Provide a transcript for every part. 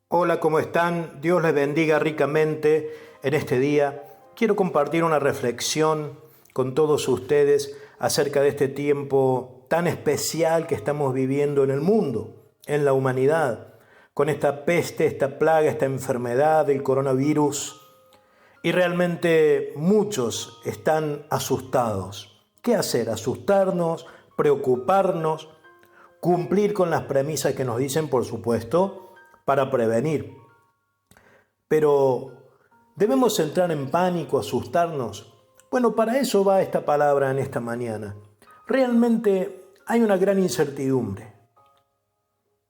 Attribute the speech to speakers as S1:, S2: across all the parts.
S1: Hola, ¿cómo están? Dios les bendiga ricamente en este día. Quiero compartir una reflexión con todos ustedes acerca de este tiempo tan especial que estamos viviendo en el mundo, en la humanidad, con esta peste, esta plaga, esta enfermedad del coronavirus. Y realmente muchos están asustados. ¿Qué hacer? ¿Asustarnos? ¿Preocuparnos? Cumplir con las premisas que nos dicen, por supuesto, para prevenir. Pero, ¿debemos entrar en pánico, asustarnos? Bueno, para eso va esta palabra en esta mañana. Realmente hay una gran incertidumbre.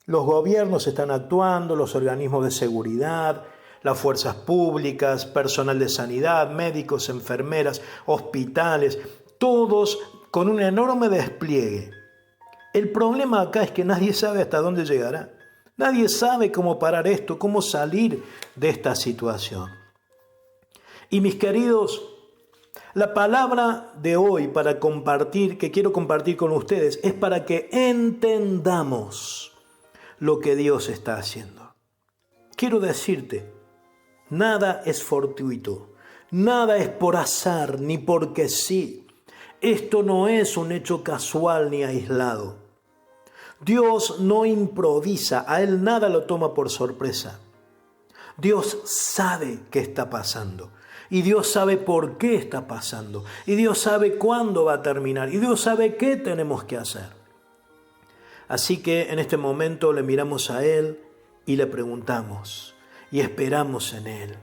S1: Los gobiernos están actuando, los organismos de seguridad, las fuerzas públicas, personal de sanidad, médicos, enfermeras, hospitales, todos con un enorme despliegue. El problema acá es que nadie sabe hasta dónde llegará. Nadie sabe cómo parar esto, cómo salir de esta situación. Y mis queridos, la palabra de hoy para compartir, que quiero compartir con ustedes, es para que entendamos lo que Dios está haciendo. Quiero decirte, nada es fortuito, nada es por azar ni porque sí. Esto no es un hecho casual ni aislado. Dios no improvisa, a Él nada lo toma por sorpresa. Dios sabe qué está pasando. Y Dios sabe por qué está pasando. Y Dios sabe cuándo va a terminar. Y Dios sabe qué tenemos que hacer. Así que en este momento le miramos a Él y le preguntamos. Y esperamos en Él.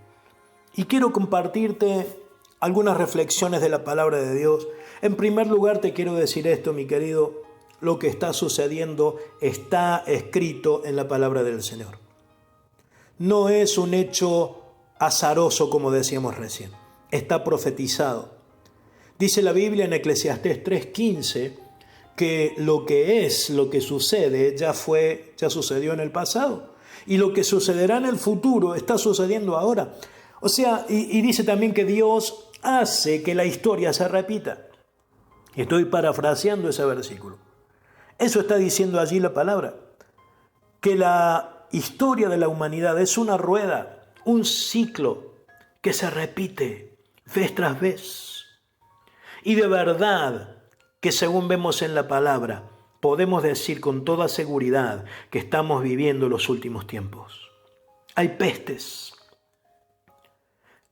S1: Y quiero compartirte algunas reflexiones de la palabra de Dios. En primer lugar te quiero decir esto, mi querido. Lo que está sucediendo está escrito en la palabra del Señor. No es un hecho azaroso como decíamos recién. Está profetizado. Dice la Biblia en Eclesiastés 3:15 que lo que sucede ya sucedió en el pasado. Y lo que sucederá en el futuro está sucediendo ahora. O sea, y dice también que Dios hace que la historia se repita. Estoy parafraseando ese versículo. Eso está diciendo allí la palabra, que la historia de la humanidad es una rueda, un ciclo que se repite vez tras vez. Y de verdad que según vemos en la palabra, podemos decir con toda seguridad que estamos viviendo los últimos tiempos. Hay pestes.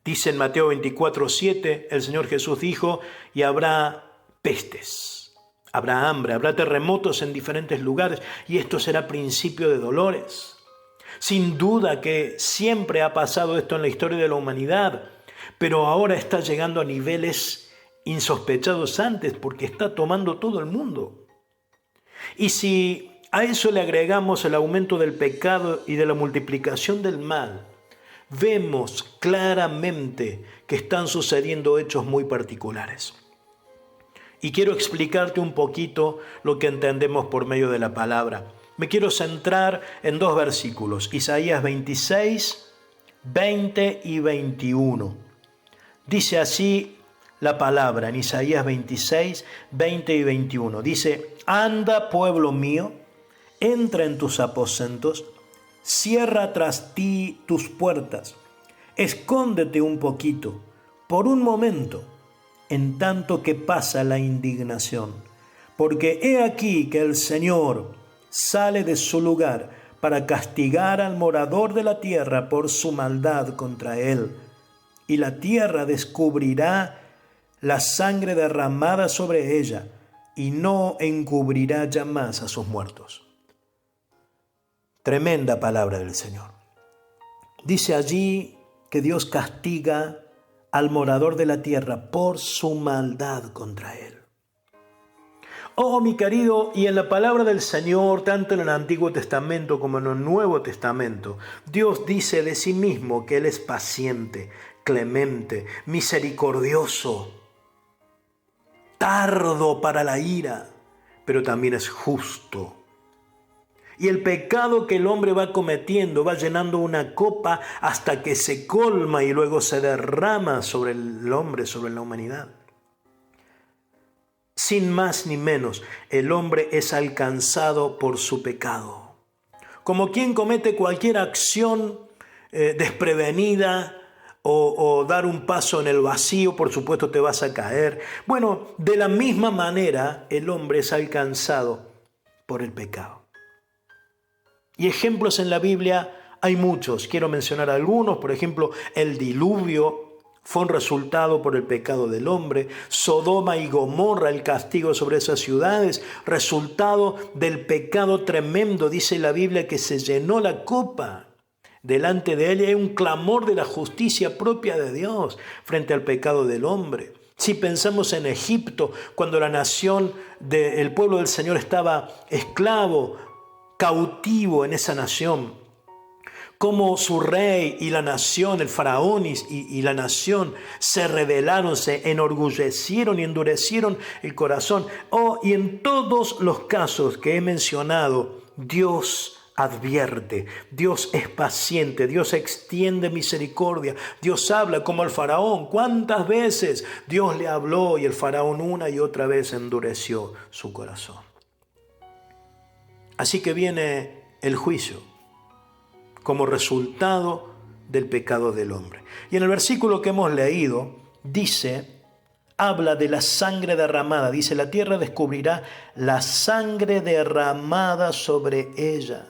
S1: Dice en Mateo 24:7, el Señor Jesús dijo, y habrá pestes. Habrá hambre, habrá terremotos en diferentes lugares y esto será principio de dolores. Sin duda que siempre ha pasado esto en la historia de la humanidad, pero ahora está llegando a niveles insospechados antes porque está tomando todo el mundo. Y si a eso le agregamos el aumento del pecado y de la multiplicación del mal, vemos claramente que están sucediendo hechos muy particulares. Y quiero explicarte un poquito lo que entendemos por medio de la palabra. Me quiero centrar en dos versículos, Isaías 26, 20 y 21. Dice así la palabra en Isaías 26, 20 y 21. Dice, anda pueblo mío, entra en tus aposentos, cierra tras ti tus puertas, escóndete un poquito, por un momento, en tanto que pasa la indignación. Porque he aquí que el Señor sale de su lugar para castigar al morador de la tierra por su maldad contra él. Y la tierra descubrirá la sangre derramada sobre ella y no encubrirá ya más a sus muertos. Tremenda palabra del Señor. Dice allí que Dios castiga al morador de la tierra por su maldad contra él. Oh, mi querido, y en la palabra del Señor, tanto en el Antiguo Testamento como en el Nuevo Testamento, Dios dice de sí mismo que Él es paciente, clemente, misericordioso, tardo para la ira, pero también es justo. Y el pecado que el hombre va cometiendo va llenando una copa hasta que se colma y luego se derrama sobre el hombre, sobre la humanidad. Sin más ni menos, el hombre es alcanzado por su pecado. como quien comete cualquier acción desprevenida o dar un paso en el vacío, por supuesto te vas a caer. Bueno, de la misma manera el hombre es alcanzado por el pecado. Y ejemplos en la Biblia hay muchos, quiero mencionar algunos. Por ejemplo, el diluvio fue un resultado por el pecado del hombre. Sodoma y Gomorra, el castigo sobre esas ciudades, resultado del pecado tremendo. Dice la Biblia que se llenó la copa. Delante de ella hay un clamor de la justicia propia de Dios frente al pecado del hombre. Si pensamos en Egipto, cuando la nación el pueblo del Señor estaba esclavo, cautivo en esa nación, cómo su rey y la nación, el faraón y la nación se rebelaron, se enorgullecieron y endurecieron el corazón. Y en todos los casos que he mencionado, Dios advierte, Dios es paciente, Dios extiende misericordia, Dios habla como al faraón. ¿Cuántas veces Dios le habló y el faraón una y otra vez endureció su corazón? Así que viene el juicio como resultado del pecado del hombre. Y en el versículo que hemos leído habla de la sangre derramada. Dice, la tierra descubrirá la sangre derramada sobre ella.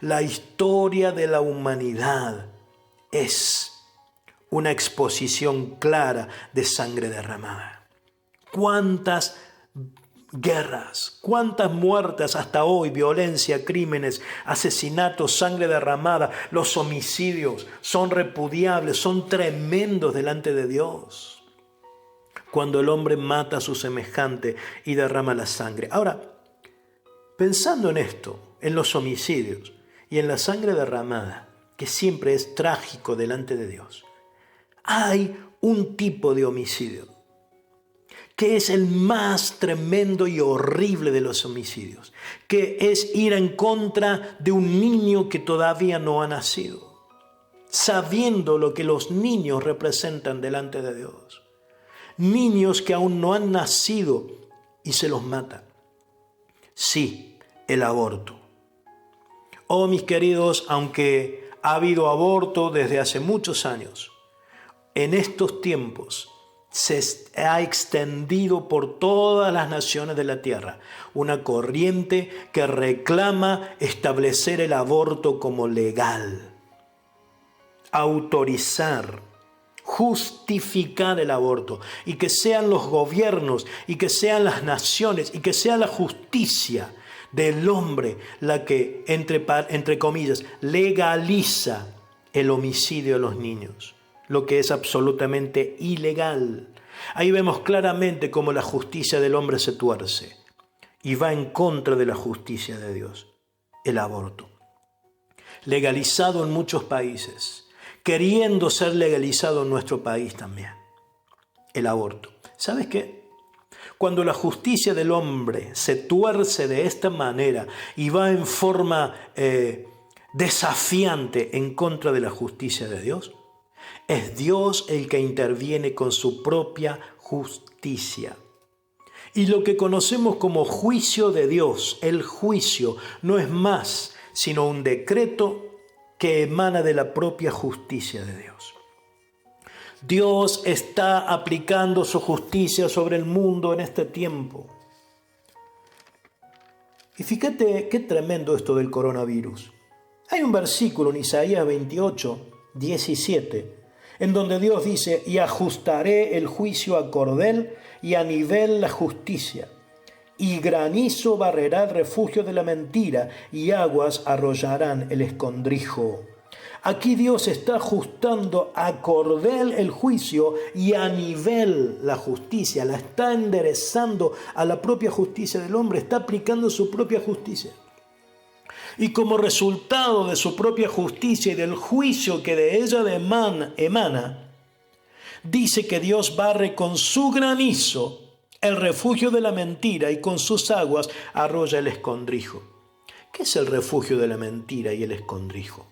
S1: La historia de la humanidad es una exposición clara de sangre derramada. ¿Cuántas guerras, cuántas muertes hasta hoy, violencia, crímenes, asesinatos, sangre derramada, los homicidios son repudiables, son tremendos delante de Dios cuando el hombre mata a su semejante y derrama la sangre? Ahora, pensando en esto, en los homicidios y en la sangre derramada, que siempre es trágico delante de Dios, hay un tipo de homicidio que es el más tremendo y horrible de los homicidios, que es ir en contra de un niño que todavía no ha nacido, sabiendo lo que los niños representan delante de Dios. Niños que aún no han nacido y se los mata. Sí, el aborto. Oh, mis queridos, aunque ha habido aborto desde hace muchos años, en estos tiempos se ha extendido por todas las naciones de la tierra una corriente que reclama establecer el aborto como legal, autorizar, justificar el aborto, y que sean los gobiernos y que sean las naciones y que sea la justicia del hombre la que, entre comillas, legaliza el homicidio de los niños, lo que es absolutamente ilegal. Ahí vemos claramente cómo la justicia del hombre se tuerce y va en contra de la justicia de Dios. El aborto, legalizado en muchos países, queriendo ser legalizado en nuestro país también. El aborto. ¿Sabes qué? Cuando la justicia del hombre se tuerce de esta manera y va en forma desafiante en contra de la justicia de Dios, es Dios el que interviene con su propia justicia. Y lo que conocemos como juicio de Dios, el juicio, no es más sino un decreto que emana de la propia justicia de Dios. Dios está aplicando su justicia sobre el mundo en este tiempo. Y fíjate qué tremendo esto del coronavirus. Hay un versículo en Isaías 28, 17, en donde Dios dice, y ajustaré el juicio a cordel y a nivel la justicia, y granizo barrerá el refugio de la mentira, y aguas arrollarán el escondrijo. Aquí Dios está ajustando a cordel el juicio y a nivel la justicia, la está enderezando a la propia justicia del hombre, está aplicando su propia justicia. Y como resultado de su propia justicia y del juicio que de ella emana, dice que Dios barre con su granizo el refugio de la mentira y con sus aguas arrolla el escondrijo. ¿Qué es el refugio de la mentira y el escondrijo?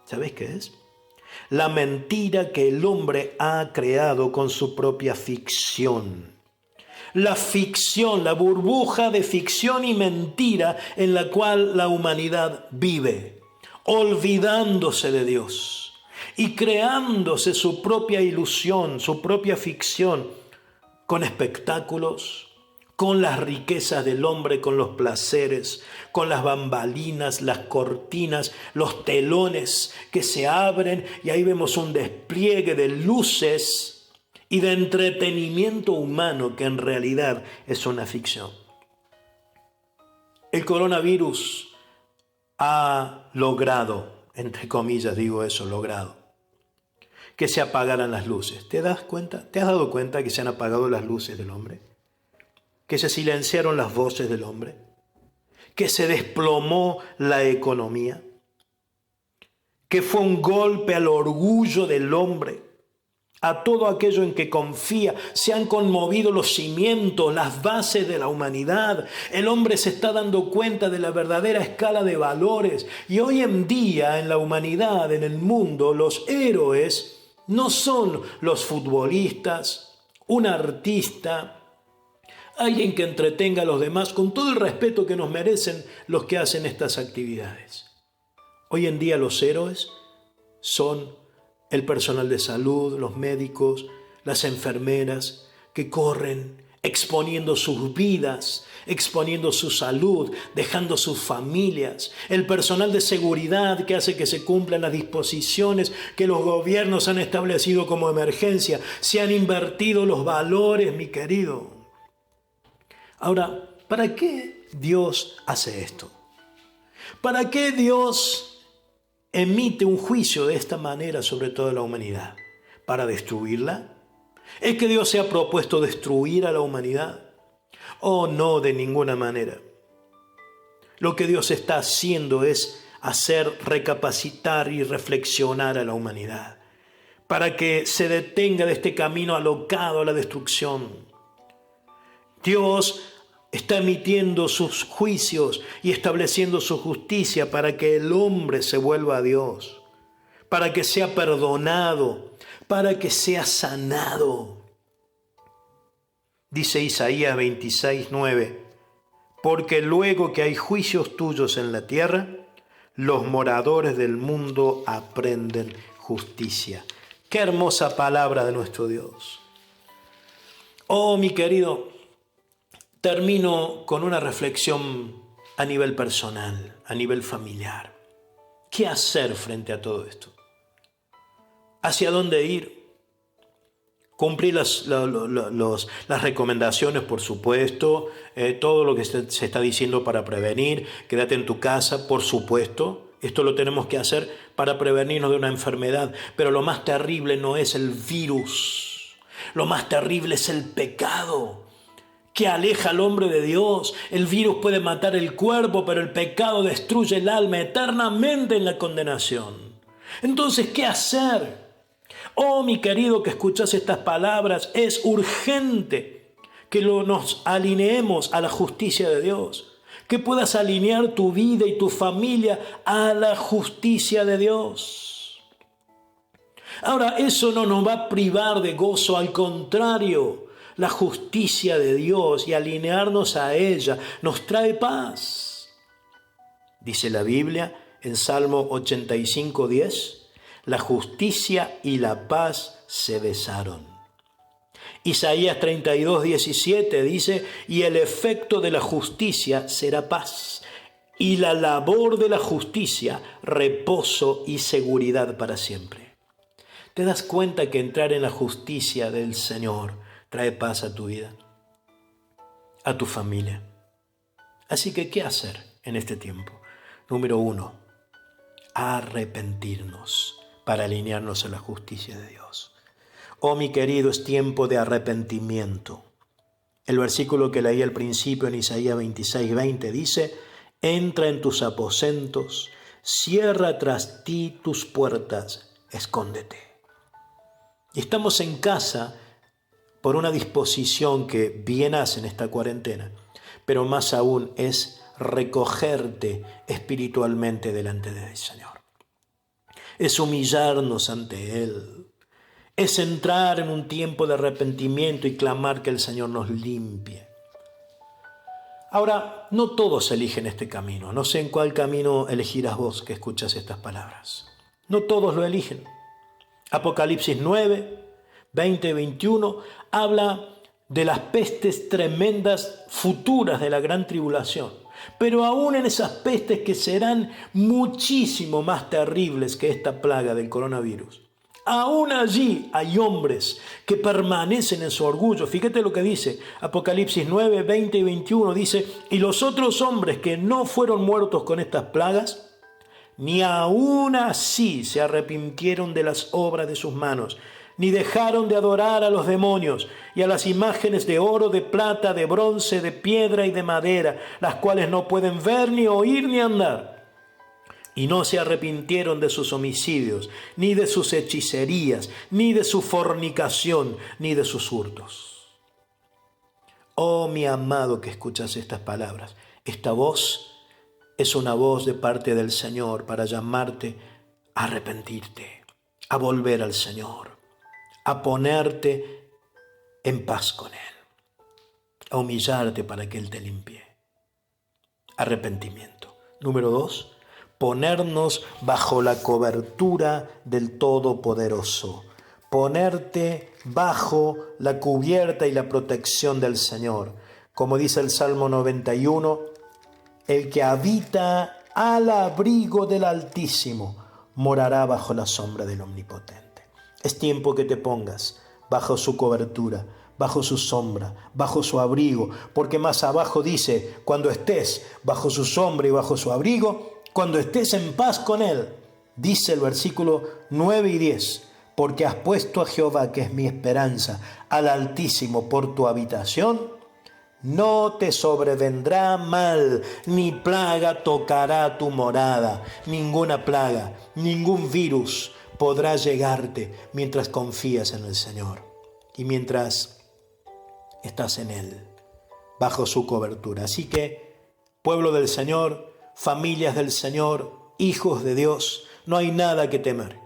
S1: ¿Sabéis qué es? La mentira que el hombre ha creado con su propia ficción. la ficción, la burbuja de ficción y mentira en la cual la humanidad vive, olvidándose de Dios y creándose su propia ilusión, su propia ficción, con espectáculos, con las riquezas del hombre, con los placeres, con las bambalinas, las cortinas, los telones que se abren y ahí vemos un despliegue de luces y de entretenimiento humano que en realidad es una ficción. El coronavirus ha logrado, entre comillas digo eso, logrado, que se apagaran las luces. ¿Te das cuenta? ¿Te has dado cuenta que se han apagado las luces del hombre? Que se silenciaron las voces del hombre, que se desplomó la economía, que fue un golpe al orgullo del hombre, a todo aquello en que confía. Se han conmovido los cimientos, las bases de la humanidad. El hombre se está dando cuenta de la verdadera escala de valores. Y hoy en día en la humanidad, en el mundo, los héroes no son los futbolistas, un artista, alguien que entretenga a los demás con todo el respeto que nos merecen los que hacen estas actividades. Hoy en día los héroes son el personal de salud, los médicos, las enfermeras que corren exponiendo sus vidas, exponiendo su salud, dejando sus familias, el personal de seguridad que hace que se cumplan las disposiciones que los gobiernos han establecido como emergencia. Se han invertido los valores, mi querido. Ahora, ¿para qué Dios hace esto? ¿Para qué Dios emite un juicio de esta manera sobre toda la humanidad? ¿Para destruirla? ¿Es que Dios se ha propuesto destruir a la humanidad? Oh, no, de ninguna manera. Lo que Dios está haciendo es hacer recapacitar y reflexionar a la humanidad para que se detenga de este camino alocado a la destrucción. Dios está emitiendo sus juicios y estableciendo su justicia para que el hombre se vuelva a Dios, para que sea perdonado, para que sea sanado. Dice Isaías 26:9, porque luego que hay juicios tuyos en la tierra, los moradores del mundo aprenden justicia. Qué hermosa palabra de nuestro Dios. Oh, mi querido, termino con una reflexión a nivel personal, a nivel familiar. ¿Qué hacer frente a todo esto? ¿Hacia dónde ir? Cumplir las recomendaciones, por supuesto, todo lo que se está diciendo para prevenir. Quédate en tu casa, por supuesto. Esto lo tenemos que hacer para prevenirnos de una enfermedad. Pero lo más terrible no es el virus. Lo más terrible es el pecado que aleja al hombre de Dios. El virus puede matar el cuerpo, pero el pecado destruye el alma eternamente en la condenación. Entonces, ¿qué hacer? Oh, mi querido, que escuchas estas palabras, es urgente que nos alineemos a la justicia de Dios, que puedas alinear tu vida y tu familia a la justicia de Dios. Ahora, eso no nos va a privar de gozo, al contrario. La justicia de Dios y alinearnos a ella nos trae paz. Dice la Biblia en Salmo 85:10, la justicia y la paz se besaron. Isaías 32:17 dice, y el efecto de la justicia será paz, y la labor de la justicia, reposo y seguridad para siempre. ¿Te das cuenta que entrar en la justicia del Señor trae paz a tu vida, a tu familia? Así que, ¿qué hacer en este tiempo? Número 1, arrepentirnos para alinearnos a la justicia de Dios. Oh, mi querido, es tiempo de arrepentimiento. El versículo que leí al principio en Isaías 26:20 dice, entra en tus aposentos, cierra tras ti tus puertas, escóndete. Y estamos en casa por una disposición que bien hace en esta cuarentena, pero más aún es recogerte espiritualmente delante del Señor. Es humillarnos ante Él, Es entrar en un tiempo de arrepentimiento y clamar que el Señor nos limpie. Ahora, no todos eligen este camino. No sé en cuál camino elegirás vos que escuchas estas palabras. No todos lo eligen. Apocalipsis 9, 20 y 21 habla de las pestes tremendas futuras de la gran tribulación. Pero aún en esas pestes que serán muchísimo más terribles que esta plaga del coronavirus, aún allí hay hombres que permanecen en su orgullo. Fíjate lo que dice Apocalipsis 9, 20 y 21. Dice, y los otros hombres que no fueron muertos con estas plagas, ni aún así se arrepintieron de las obras de sus manos, ni dejaron de adorar a los demonios y a las imágenes de oro, de plata, de bronce, de piedra y de madera, las cuales no pueden ver, ni oír, ni andar. Y no se arrepintieron de sus homicidios, ni de sus hechicerías, ni de su fornicación, ni de sus hurtos. Oh, mi amado que escuchas estas palabras, esta voz es una voz de parte del Señor para llamarte a arrepentirte, a volver al Señor, a ponerte en paz con Él, a humillarte para que Él te limpie. Arrepentimiento. Número 2, ponernos bajo la cobertura del Todopoderoso. Ponerte bajo la cubierta y la protección del Señor. Como dice el Salmo 91, el que habita al abrigo del Altísimo morará bajo la sombra del Omnipotente. Es tiempo que te pongas bajo su cobertura, bajo su sombra, bajo su abrigo, porque más abajo dice, cuando estés bajo su sombra y bajo su abrigo, cuando estés en paz con Él, dice el versículo 9 y 10, porque has puesto a Jehová, que es mi esperanza, al Altísimo por tu habitación, no te sobrevendrá mal, ni plaga tocará tu morada, ninguna plaga, ningún virus podrá llegarte mientras confías en el Señor y mientras estás en Él, bajo su cobertura. Así que, pueblo del Señor, familias del Señor, hijos de Dios, no hay nada que temer.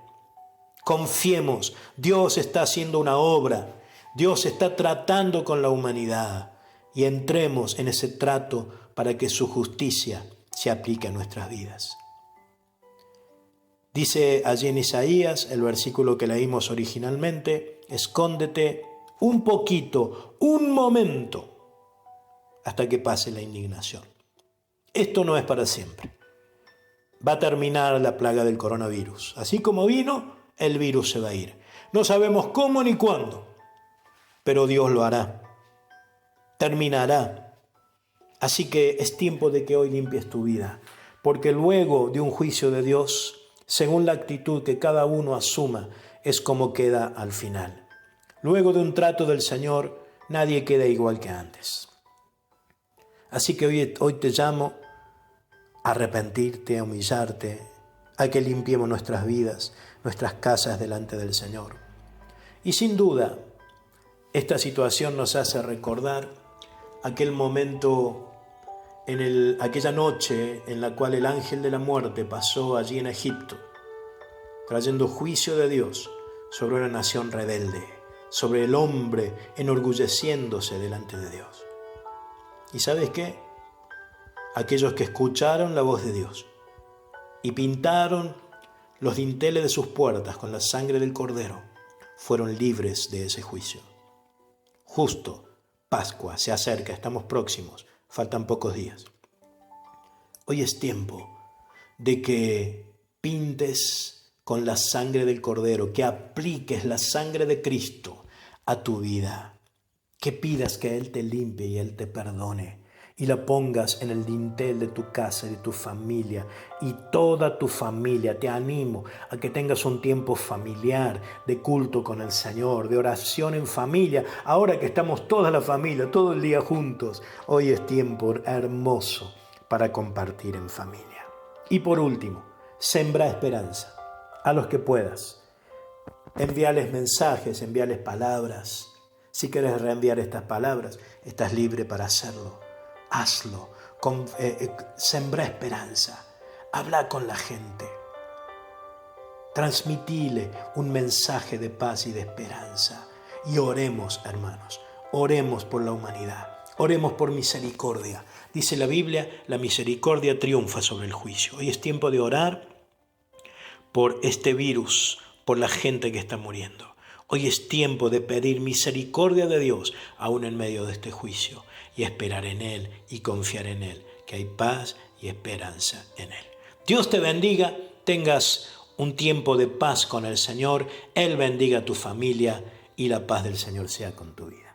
S1: Confiemos, Dios está haciendo una obra, Dios está tratando con la humanidad y entremos en ese trato para que su justicia se aplique a nuestras vidas. Dice allí en Isaías, el versículo que leímos originalmente, escóndete un poquito, un momento, hasta que pase la indignación. Esto no es para siempre. Va a terminar la plaga del coronavirus. Así como vino, el virus se va a ir. No sabemos cómo ni cuándo, pero Dios lo hará. Terminará. Así que es tiempo de que hoy limpies tu vida, porque luego de un juicio de Dios, según la actitud que cada uno asuma, es como queda al final. Luego de un trato del Señor, nadie queda igual que antes. Así que hoy te llamo a arrepentirte, a humillarte, a que limpiemos nuestras vidas, nuestras casas delante del Señor. Y sin duda, esta situación nos hace recordar aquel momento, aquella noche en la cual el ángel de la muerte pasó allí en Egipto, trayendo juicio de Dios sobre una nación rebelde, sobre el hombre enorgulleciéndose delante de Dios. ¿Y sabes qué? Aquellos que escucharon la voz de Dios y pintaron los dinteles de sus puertas con la sangre del Cordero, fueron libres de ese juicio. Justo, Pascua se acerca, estamos próximos, faltan pocos días. Hoy es tiempo de que pintes con la sangre del Cordero, que apliques la sangre de Cristo a tu vida, que pidas que Él te limpie y Él te perdone y la pongas en el dintel de tu casa, de tu familia y toda tu familia. Te animo a que tengas un tiempo familiar, de culto con el Señor, de oración en familia. Ahora que estamos toda la familia, todo el día juntos, hoy es tiempo hermoso para compartir en familia. Y por último, sembra esperanza a los que puedas. Envíales mensajes, envíales palabras. Si quieres reenviar estas palabras, estás libre para hacerlo. Hazlo, sembra esperanza, habla con la gente, Transmitile un mensaje de paz y de esperanza. Y oremos, hermanos, oremos por la humanidad, oremos por misericordia. Dice la Biblia, la misericordia triunfa sobre el juicio. Hoy es tiempo de orar por este virus, por la gente que está muriendo. Hoy es tiempo de pedir misericordia de Dios, aún en medio de este juicio, y esperar en Él y confiar en Él, que hay paz y esperanza en Él. Dios te bendiga, tengas un tiempo de paz con el Señor, Él bendiga a tu familia y la paz del Señor sea con tu vida.